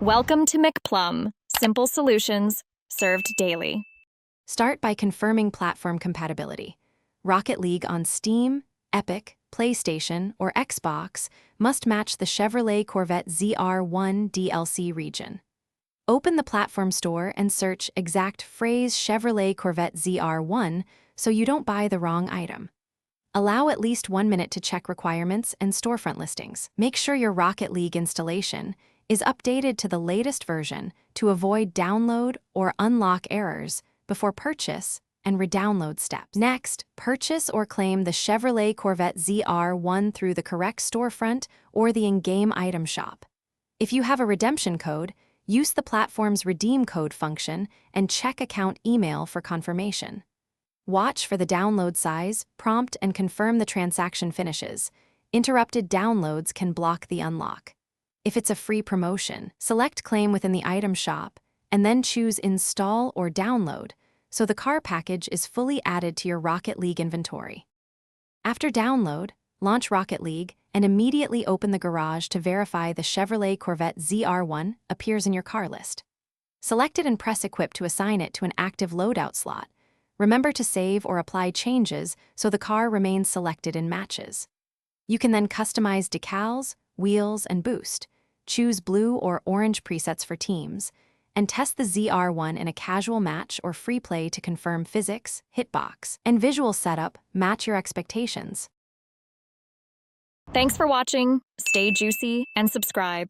Welcome to McPlum, simple solutions served daily. Start by confirming platform compatibility. Rocket League on Steam, Epic, PlayStation, or Xbox must match the Chevrolet Corvette ZR1 DLC region. Open the platform store and search exact phrase Chevrolet Corvette ZR1 so you don't buy the wrong item. Allow at least 1 minute to check requirements and storefront listings. Make sure your Rocket League installation is updated to the latest version to avoid download or unlock errors before purchase and redownload steps. Next, purchase or claim the Chevrolet Corvette ZR1 through the correct storefront or the in-game item shop. If you have a redemption code, use the platform's redeem code function and check account email for confirmation. Watch for the download size, prompt, and confirm the transaction finishes. Interrupted downloads can block the unlock. If it's a free promotion, select Claim within the item shop and then choose Install or Download so the car package is fully added to your Rocket League inventory. After download, launch Rocket League and immediately open the garage to verify the Chevrolet Corvette ZR1 appears in your car list. Select it and press Equip to assign it to an active loadout slot. Remember to save or apply changes so the car remains selected in matches. You can then customize decals, wheels, and boost. Choose blue or orange presets for teams, and test the ZR1 in a casual match or free play to confirm physics, hitbox, and visual setup match your expectations. Thanks for watching. Stay juicy and subscribe.